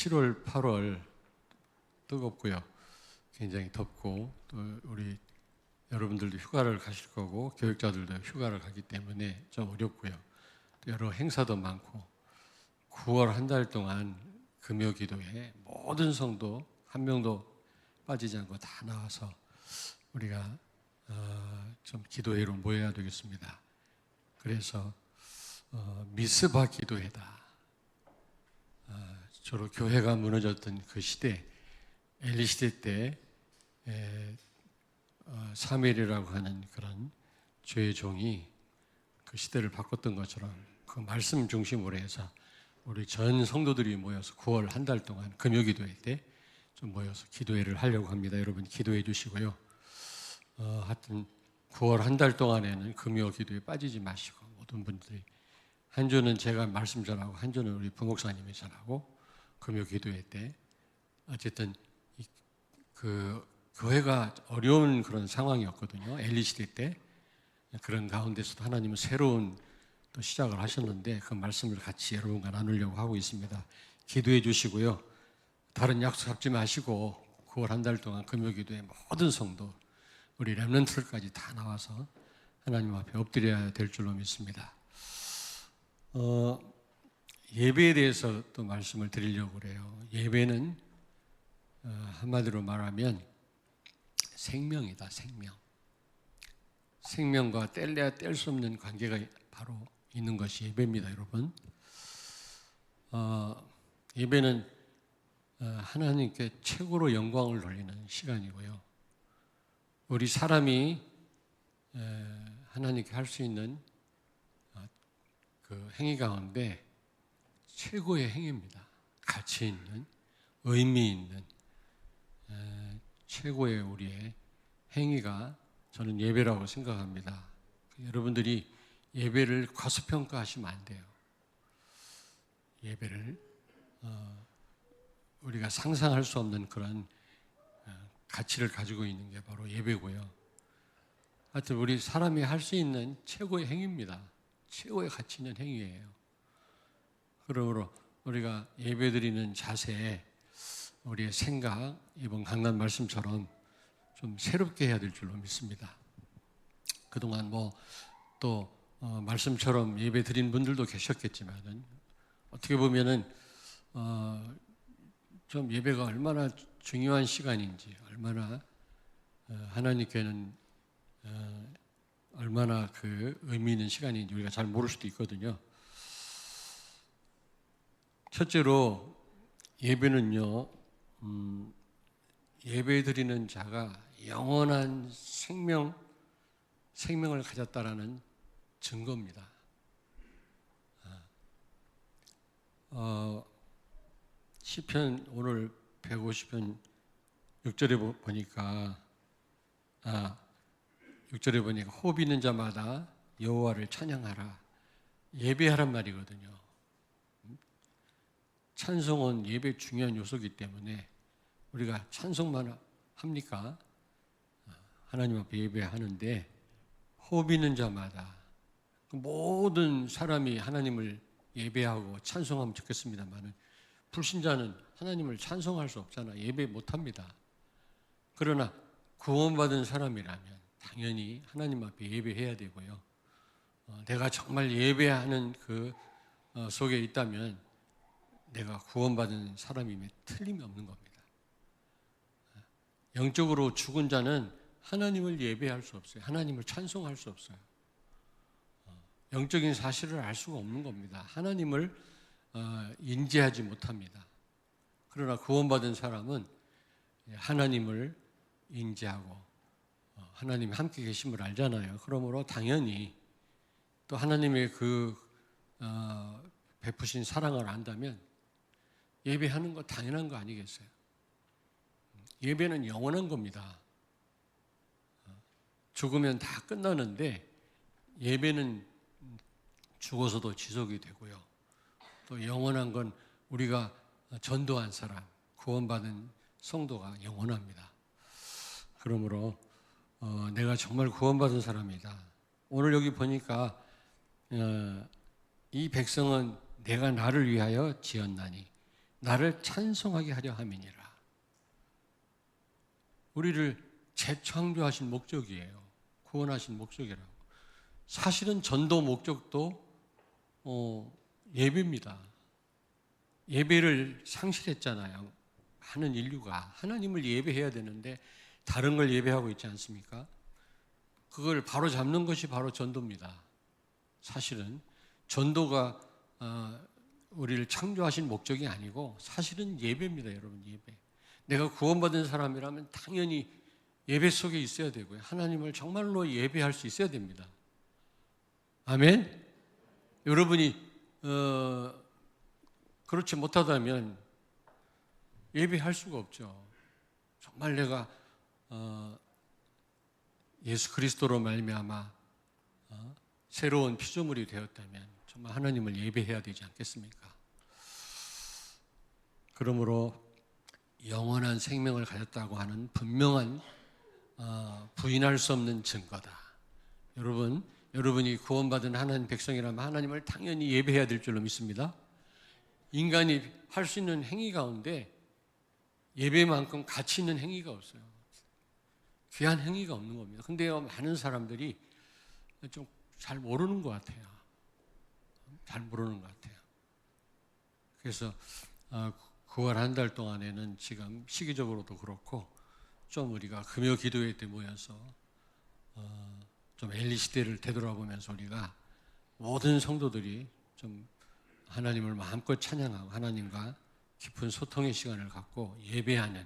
7월, 8월 뜨겁고요. 굉장히 덥고 또 우리 여러분들도 휴가를 가실 거고 교육자들도 휴가를 가기 때문에 좀 어렵고요. 또 여러 행사도 많고 9월 한 달 동안 금요 기도회 모든 성도 한 명도 빠지지 않고 다 나와서 우리가 좀 기도회로 모여야 되겠습니다. 그래서 미스바 기도회다. 주로 교회가 무너졌던 그 시대, 엘리 시대 때 사무엘이라고 하는 그런 주의 종이 그 시대를 바꿨던 것처럼 그 말씀 중심으로 해서 우리 전 성도들이 모여서 9월 한 달 동안 금요 기도회 때 좀 모여서 기도회를 하려고 합니다. 여러분 기도해 주시고요. 하여튼 9월 한 달 동안에는 금요 기도에 빠지지 마시고 모든 분들이 한 주는 제가 말씀 전하고 한 주는 우리 부목사님이 전하고 금요 기도회 때 어쨌든 그 교회가 어려운 그런 상황이었거든요. 엘리 시대 때 그런 가운데서도 하나님은 새로운 또 시작을 하셨는데 그 말씀을 같이 여러분과 나누려고 하고 있습니다. 기도해 주시고요. 다른 약속 잡지 마시고 9월 한 달 동안 금요 기도회 모든 성도 우리 렘넌트들까지 다 나와서 하나님 앞에 엎드려야 될 줄로 믿습니다. 예배에 대해서 또 말씀을 드리려고 그래요. 예배는 한마디로 말하면 생명이다, 생명. 생명과 뗄래야 뗄 수 없는 관계가 바로 있는 것이 예배입니다, 여러분. 예배는 하나님께 최고로 영광을 돌리는 시간이고요. 우리 사람이 하나님께 할 수 있는 그 행위 가운데 최고의 행위입니다. 가치 있는, 의미 있는 최고의 우리의 행위가 저는 예배라고 생각합니다. 여러분들이 예배를 과소평가하시면 안 돼요. 예배를 우리가 상상할 수 없는 그런 가치를 가지고 있는 게 바로 예배고요. 하여튼 우리 사람이 할 수 있는 최고의 행위입니다. 최고의 가치 있는 행위예요. 그러므로 우리가 예배드리는 자세, 우리의 생각, 이번 강단 말씀처럼 좀 새롭게 해야 될 줄로 믿습니다. 그동안 또 말씀처럼 예배 드린 분들도 계셨겠지만은 어떻게 보면은 좀 예배가 얼마나 중요한 시간인지, 얼마나 하나님께는 얼마나 그 의미 있는 시간인지 우리가 잘 모를 수도 있거든요. 첫째로 예배는요, 예배 드리는 자가 영원한 생명을 가졌다라는 증거입니다. 시편 오늘 150편 6절에 보니까 6절에 보니까 호흡 있는 자마다 여호와를 찬양하라. 예배하란 말이거든요. 찬송은 예배의 중요한 요소이기 때문에 우리가 찬송만 합니까? 하나님 앞에 예배하는데 호흡 있는 자마다 모든 사람이 하나님을 예배하고 찬송하면 좋겠습니다만 불신자는 하나님을 찬송할 수 없잖아. 예배 못합니다. 그러나 구원받은 사람이라면 당연히 하나님 앞에 예배해야 되고요. 내가 정말 예배하는 그 속에 있다면 내가 구원받은 사람임에 틀림이 없는 겁니다. 영적으로 죽은 자는 하나님을 예배할 수 없어요. 하나님을 찬송할 수 없어요. 영적인 사실을 알 수가 없는 겁니다. 하나님을 인지하지 못합니다. 그러나 구원받은 사람은 하나님을 인지하고 하나님이 함께 계심을 알잖아요. 그러므로 당연히 또 하나님의 그 베푸신 사랑을 안다면 예배하는 거 당연한 거 아니겠어요? 예배는 영원한 겁니다. 죽으면 다 끝나는데 예배는 죽어서도 지속이 되고요. 또 영원한 건 우리가 전도한 사람, 구원받은 성도가 영원합니다. 그러므로 내가 정말 구원받은 사람이다. 오늘 여기 보니까 이 백성은 내가 나를 위하여 지었나니 나를 찬송하게 하려 함이니라. 우리를 재창조하신 목적이에요. 구원하신 목적이라고. 사실은 전도 목적도 예배입니다. 예배를 상실했잖아요. 많은 인류가 하나님을 예배해야 되는데 다른 걸 예배하고 있지 않습니까? 그걸 바로 잡는 것이 바로 전도입니다. 사실은 전도가 우리를 창조하신 목적이 아니고 사실은 예배입니다. 여러분, 예배. 내가 구원받은 사람이라면 당연히 예배 속에 있어야 되고요. 하나님을 정말로 예배할 수 있어야 됩니다. 아멘? 여러분이 그렇지 못하다면 예배할 수가 없죠. 정말 내가 예수 그리스도로 말미암아 새로운 피조물이 되었다면 정말 하나님을 예배해야 되지 않겠습니까? 그러므로 영원한 생명을 가졌다고 하는 분명한 부인할 수 없는 증거다. 여러분이 구원받은 하나님 백성이라면 하나님을 당연히 예배해야 될 줄로 믿습니다. 인간이 할 수 있는 행위 가운데 예배만큼 가치 있는 행위가 없어요. 귀한 행위가 없는 겁니다. 근데요, 많은 사람들이 좀 잘 모르는 것 같아요. 잘 모르는 것 같아요. 그래서 9월 한 달 동안에는 지금 시기적으로도 그렇고 좀 우리가 금요 기도회 때 모여서 좀 엘리 시대를 되돌아보면서 우리가 모든 성도들이 좀 하나님을 마음껏 찬양하고 하나님과 깊은 소통의 시간을 갖고 예배하는,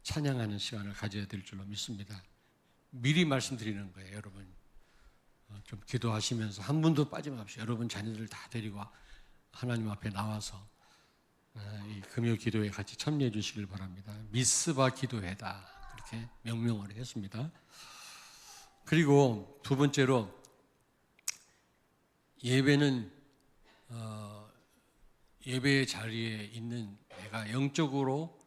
찬양하는 시간을 가져야 될 줄로 믿습니다. 미리 말씀드리는 거예요, 여러분. 좀 기도하시면서 한 분도 빠짐없이 여러분 자녀들 다 데리고 하나님 앞에 나와서 이 금요 기도에 같이 참여해 주시길 바랍니다. 미스바 기도회다, 그렇게 명명을 했습니다. 그리고 두 번째로, 예배는 예배의 자리에 있는 내가 영적으로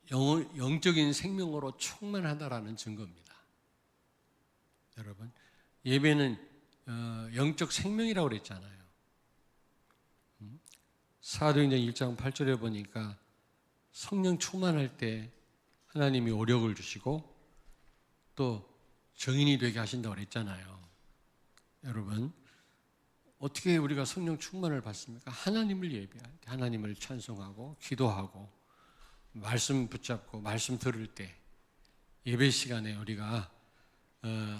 영적인 생명으로 충만하다라는 증거입니다. 여러분, 예배는 영적 생명이라고 그랬잖아요. 사도행전 1장 8절에 보니까 성령 충만할 때 하나님이 오력을 주시고 또 증인이 되게 하신다고 그랬잖아요. 여러분, 어떻게 우리가 성령 충만을 받습니까? 하나님을 예배할 때, 하나님을 찬송하고 기도하고 말씀 붙잡고 말씀 들을 때, 예배 시간에 우리가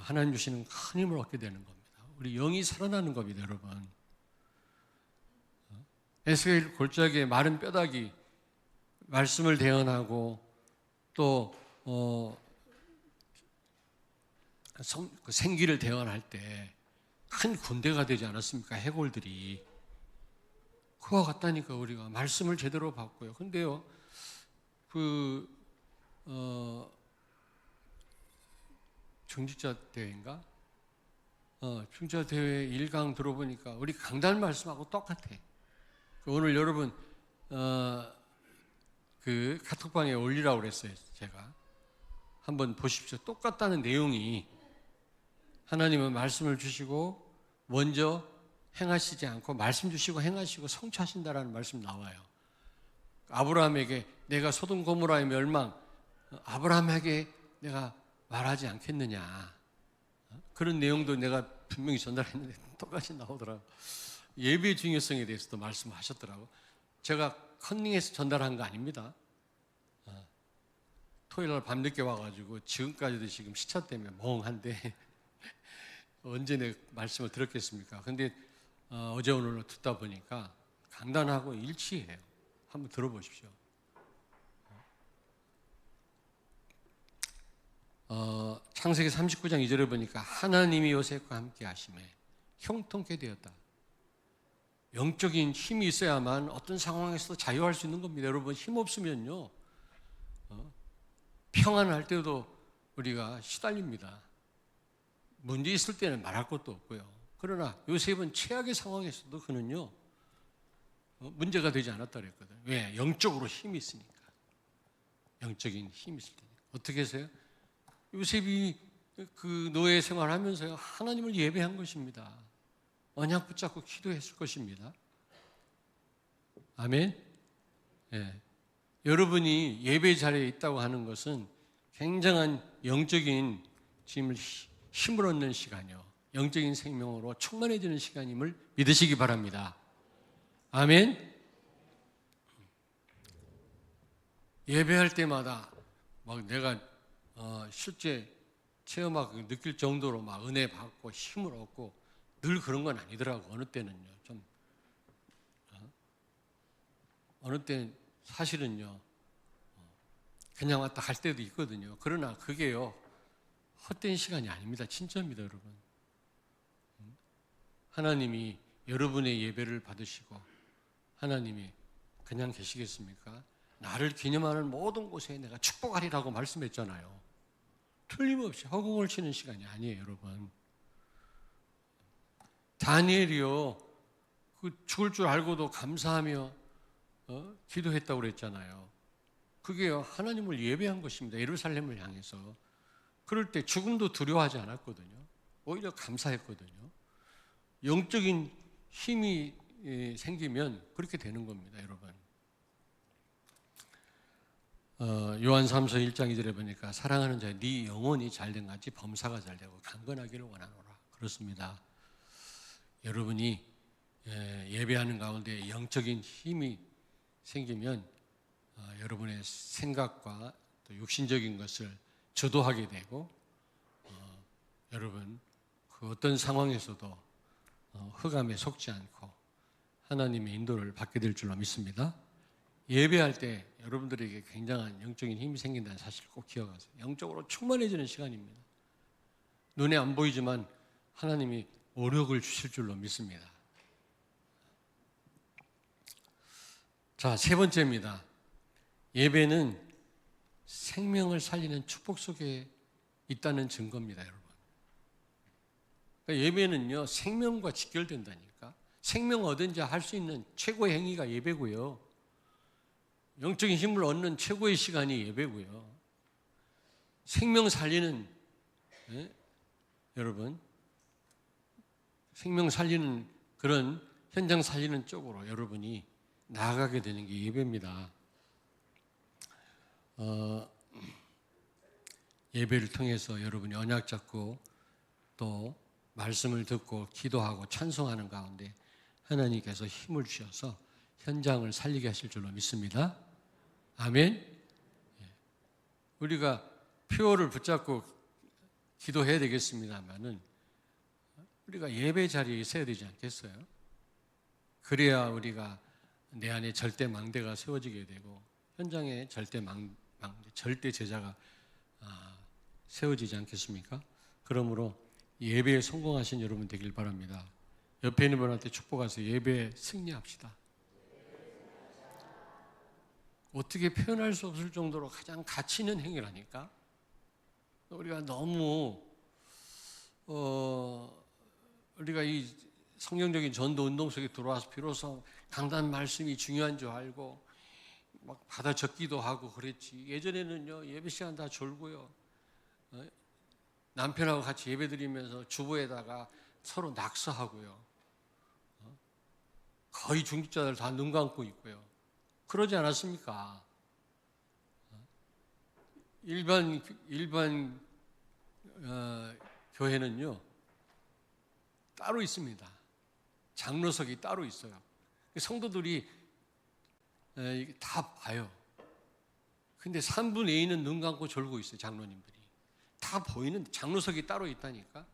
하나님 주시는 큰 힘을 얻게 되는 겁니다. 우리 영이 살아나는 겁니다, 여러분. 에스겔 골짜기에 마른 뼈다귀 말씀을 대언하고 또 생기를 대언할 때 큰 군대가 되지 않았습니까? 해골들이. 그와 같다니까. 우리가 말씀을 제대로 받고요. 근데요, 중직자 대회인가? 중직자 대회 1강 들어보니까 우리 강단 말씀하고 똑같아. 오늘 여러분 그 카톡방에 올리라고 그랬어요. 제가 한번 보십시오. 똑같다는 내용이, 하나님은 말씀을 주시고 먼저 행하시지 않고 말씀 주시고 행하시고 성취하신다라는 말씀 나와요. 아브라함에게 내가 소돔 고모라의 멸망, 아브라함에게 내가 말하지 않겠느냐, 그런 내용도 내가 분명히 전달했는데 똑같이 나오더라고요. 예배의 중요성에 대해서도 말씀하셨더라고요. 제가 컨닝해서 전달한 거 아닙니다. 토요일 날 밤늦게 와가지고 지금까지도 지금 시차 때문에 멍한데 언제 내 말씀을 들었겠습니까? 근데 어제 오늘 듣다 보니까 강단하고 일치해요. 한번 들어보십시오. 창세기 39장 2절에 보니까 하나님이 요셉과 함께 하심에 형통케 되었다. 영적인 힘이 있어야만 어떤 상황에서도 자유할 수 있는 겁니다. 여러분, 힘 없으면요, 평안할 때도 우리가 시달립니다. 문제 있을 때는 말할 것도 없고요. 그러나 요셉은 최악의 상황에서도 그는요, 문제가 되지 않았다 그랬거든요. 왜? 영적으로 힘이 있으니까. 영적인 힘이 있을 테니까. 어떻게 해서요? 요셉이 그 노예 생활하면서요, 하나님을 예배한 것입니다. 언약 붙잡고 기도했을 것입니다. 아멘. 예. 여러분이 예배 자리에 있다고 하는 것은 굉장한 영적인 힘을 얻는 시간이요, 영적인 생명으로 충만해지는 시간임을 믿으시기 바랍니다. 아멘. 예배할 때마다 막 내가 실제 체험하고 느낄 정도로 막 은혜 받고 힘을 얻고 늘 그런 건 아니더라고. 어느 때는요, 좀 어느 때는 사실은요 그냥 왔다 갈 때도 있거든요. 그러나 그게요 헛된 시간이 아닙니다. 진짜입니다, 여러분. 하나님이 여러분의 예배를 받으시고 하나님이 그냥 계시겠습니까? 나를 기념하는 모든 곳에 내가 축복하리라고 말씀했잖아요. 틀림없이 허공을 치는 시간이 아니에요, 여러분. 다니엘이요, 그 죽을 줄 알고도 감사하며 기도했다고 그랬잖아요. 그게요 하나님을 예배한 것입니다. 예루살렘을 향해서. 그럴 때 죽음도 두려워하지 않았거든요. 오히려 감사했거든요. 영적인 힘이 생기면 그렇게 되는 겁니다, 여러분. 요한삼서 1장 2절에 보니까 사랑하는 자여 네 영혼이 잘된 같이 범사가 잘되고 강건하기를 원하노라. 그렇습니다. 여러분이 예배하는 가운데 영적인 힘이 생기면 여러분의 생각과 또 육신적인 것을 주도하게 되고 여러분 그 어떤 상황에서도 흑암에 속지 않고 하나님의 인도를 받게 될 줄로 믿습니다. 예배할 때 여러분들에게 굉장한 영적인 힘이 생긴다는 사실을 꼭 기억하세요. 영적으로 충만해지는 시간입니다. 눈에 안 보이지만 하나님이 오력을 주실 줄로 믿습니다. 자, 세 번째입니다. 예배는 생명을 살리는 축복 속에 있다는 증거입니다, 여러분. 그러니까 예배는요, 생명과 직결된다니까. 생명 얻은 자 할 수 있는 최고의 행위가 예배고요. 영적인 힘을 얻는 최고의 시간이 예배고요. 생명 살리는, 여러분, 생명 살리는 그런 현장 살리는 쪽으로 여러분이 나아가게 되는 게 예배입니다. 예배를 통해서 여러분이 언약 잡고 또 말씀을 듣고 기도하고 찬송하는 가운데 하나님께서 힘을 주셔서 현장을 살리게 하실 줄로 믿습니다. 아멘. 우리가 표를 붙잡고 기도해야 되겠습니다만은 우리가 예배 자리에 있어야 되지 않겠어요? 그래야 우리가 내 안에 절대 망대가 세워지게 되고 현장에 절대 제자가 세워지지 않겠습니까? 그러므로 예배에 성공하신 여러분 되길 바랍니다. 옆에 있는 분한테 축복하세요. 예배에 승리합시다. 어떻게 표현할 수 없을 정도로 가장 가치 있는 행위라니까. 우리가 너무 우리가 이 성경적인 전도 운동 속에 들어와서 비로소 강단 말씀이 중요한 줄 알고 막 받아 적기도 하고 그랬지. 예전에는요 예배 시간 다 졸고요. 남편하고 같이 예배 드리면서 주보에다가 서로 낙서하고요. 거의 중직자들 다 눈 감고 있고요. 그러지 않았습니까? 일반 교회는요 따로 있습니다. 장로석이 따로 있어요. 성도들이 다 봐요. 근데 3분의 2는 눈 감고 졸고 있어요. 장로님들이 다 보이는 장로석이 따로 있다니까.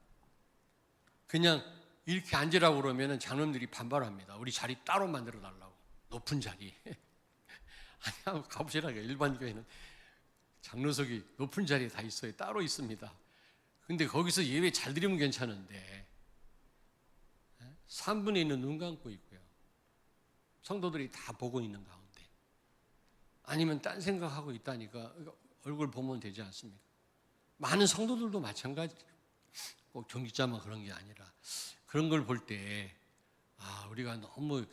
그냥 이렇게 앉으라고 그러면 장로님들이 반발합니다. 우리 자리 따로 만들어 달라고. 높은 자리. 아니 한번 가보시라고요. 일반 교회는 장로석이 높은 자리에 다 있어요. 따로 있습니다. 근데 거기서 예배 잘 드리면 괜찮은데 3분의 1는 눈 감고 있고요. 성도들이 다 보고 있는 가운데 아니면 딴 생각하고 있다니까 얼굴 보면 되지 않습니까? 많은 성도들도 마찬가지. 꼭 정직자만 그런 게 아니라 그런 걸 볼 때 우리가 너무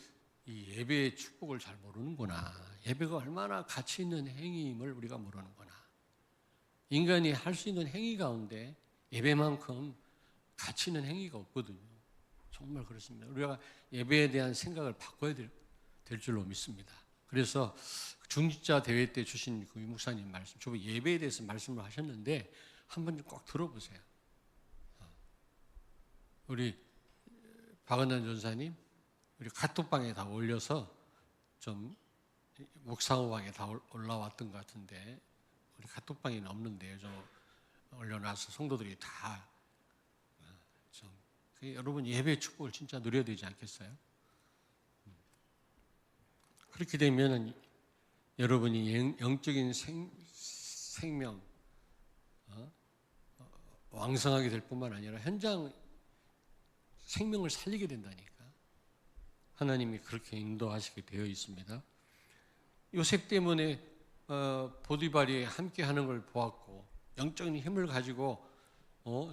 이 예배의 축복을 잘 모르는구나. 예배가 얼마나 가치 있는 행위임을 우리가 모르는구나. 인간이 할 수 있는 행위 가운데 예배만큼 가치 있는 행위가 없거든요. 정말 그렇습니다. 우리가 예배에 대한 생각을 바꿔야 돼요. 될 줄로 믿습니다. 그래서 중직자 대회 때 주신 그 목사님 말씀, 저 예배에 대해서 말씀을 하셨는데 한번 꼭 들어보세요. 우리 박은환 전사님, 우리 카톡방에 다 올려서 좀 묵상호방에 다 올라왔던 것 같은데 우리 카톡방에는 없는데요. 좀 올려놔서 성도들이 다 좀 여러분 예배 축복을 진짜 누려야 되지 않겠어요? 그렇게 되면은 여러분이 영적인 생명 왕성하게 될 뿐만 아니라 현장 생명을 살리게 된다니까. 하나님이 그렇게 인도하시게 되어 있습니다. 요셉 때문에 보디발이 함께하는 걸 보았고 영적인 힘을 가지고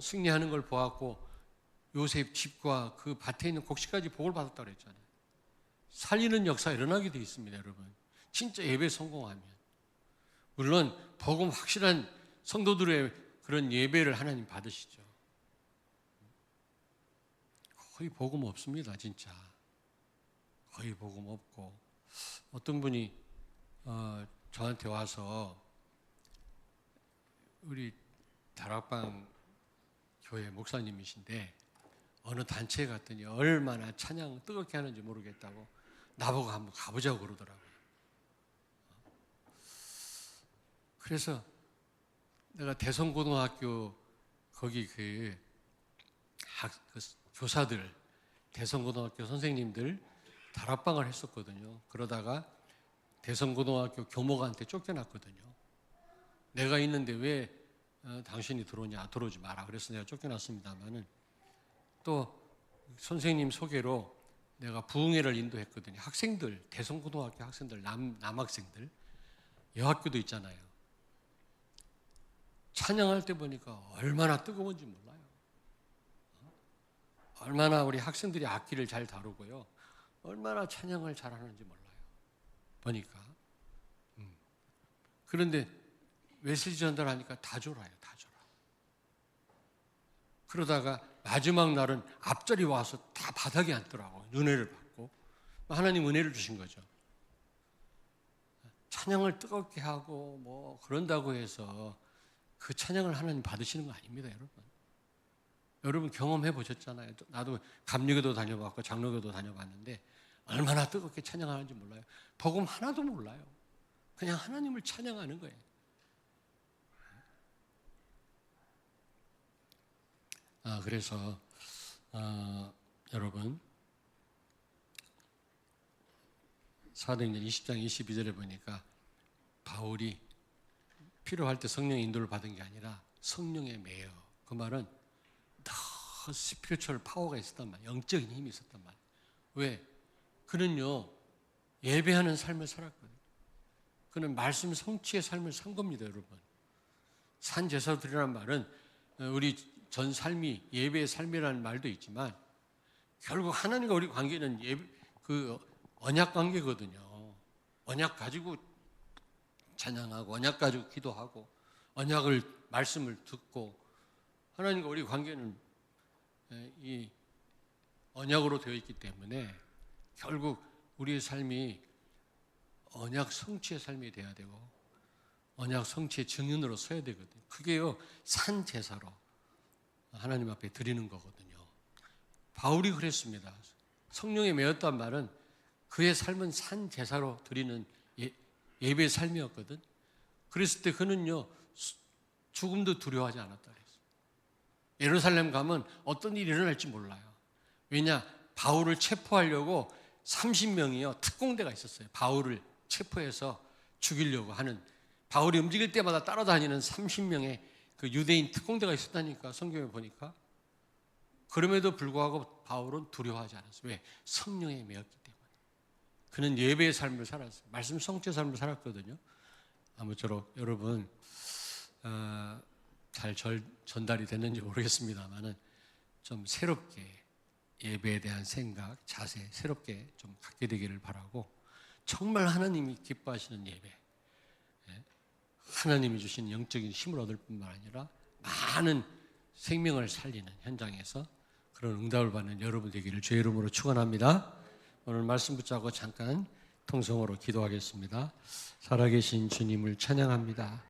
승리하는 걸 보았고 요셉 집과 그 밭에 있는 곡식까지 복을 받았다고 그랬잖아요. 살리는 역사가 일어나게 되어 있습니다, 여러분. 진짜 예배 성공하면. 물론 복음 확실한 성도들의 그런 예배를 하나님 받으시죠. 거의 복음 없습니다, 진짜. 거의 복음 없고 어떤 분이 저한테 와서 우리 다락방 교회 목사님이신데 어느 단체에 갔더니 얼마나 찬양 뜨겁게 하는지 모르겠다고 나보고 한번 가보자고 그러더라고요. 그래서 내가 대성고등학교 거기 그 교사들, 대성고등학교 선생님들 다락방을 했었거든요. 그러다가 대성고등학교 교목한테 쫓겨났거든요. 내가 있는데 왜 당신이 들어오냐, 들어오지 마라. 그래서 내가 쫓겨났습니다만은 또 선생님 소개로 내가 부흥회를 인도했거든요. 학생들, 대성고등학교 학생들, 남학생들, 여학교도 있잖아요. 찬양할 때 보니까 얼마나 뜨거운지 몰라요. 얼마나 우리 학생들이 악기를 잘 다루고요. 얼마나 찬양을 잘하는지 몰라요. 보니까. 그런데 메시지 전달하니까 다 졸아요. 다 졸아. 그러다가 마지막 날은 앞자리 와서 다 바닥에 앉더라고요. 은혜를 받고. 하나님 은혜를 주신 거죠. 찬양을 뜨겁게 하고 뭐 그런다고 해서 그 찬양을 하나님 받으시는 거 아닙니다, 여러분. 여러분 경험해 보셨잖아요. 나도 감리교도 다녀봤고 장로교도 다녀봤는데 얼마나 뜨겁게 찬양하는지 몰라요. 복음 하나도 몰라요. 그냥 하나님을 찬양하는 거예요. 그래서 여러분 사도행전 20장 22절에 보니까 바울이 필요할 때 성령의 인도를 받은 게 아니라 성령에 매여. 그 말은 더 스피리추얼 파워가 있었단 말이에요. 영적인 힘이 있었단 말이에요. 왜? 그는요 예배하는 삶을 살았거든요. 그는 말씀 성취의 삶을 산 겁니다, 여러분. 산 제사드리라는 말은 우리 전 삶이 예배의 삶이라는 말도 있지만 결국 하나님과 우리 관계는 그 언약 관계거든요. 언약 가지고 찬양하고 언약 가지고 기도하고 언약을 말씀을 듣고 하나님과 우리 관계는 이 언약으로 되어 있기 때문에 결국 우리의 삶이 언약 성취의 삶이 돼야 되고 언약 성취의 증인으로 서야 되거든요. 그게요 산 제사로 하나님 앞에 드리는 거거든요. 바울이 그랬습니다. 성령에 매였단 말은 그의 삶은 산 제사로 드리는 예배의 삶이었거든. 그랬을 때 그는요 죽음도 두려워하지 않았다 그랬어요. 예루살렘 가면 어떤 일이 일어날지 몰라요. 왜냐? 바울을 체포하려고 30명이요 특공대가 있었어요. 바울을 체포해서 죽이려고 하는, 바울이 움직일 때마다 따라다니는 30명의 그 유대인 특공대가 있었다니까, 성경에 보니까. 그럼에도 불구하고 바울은 두려워하지 않았어요. 왜? 성령에 매였기 때문에. 그는 예배의 삶을 살았어요. 말씀 성취의 삶을 살았거든요. 아무쪼록 여러분 잘 전달이 됐는지 모르겠습니다만은 좀 새롭게 예배에 대한 생각, 자세 새롭게 좀 갖게 되기를 바라고, 정말 하나님이 기뻐하시는 예배, 하나님이 주신 영적인 힘을 얻을 뿐만 아니라 많은 생명을 살리는 현장에서 그런 응답을 받는 여러분 되기를 주의 이름으로 축원합니다. 오늘 말씀 붙잡고 잠깐 통성으로 기도하겠습니다. 살아계신 주님을 찬양합니다.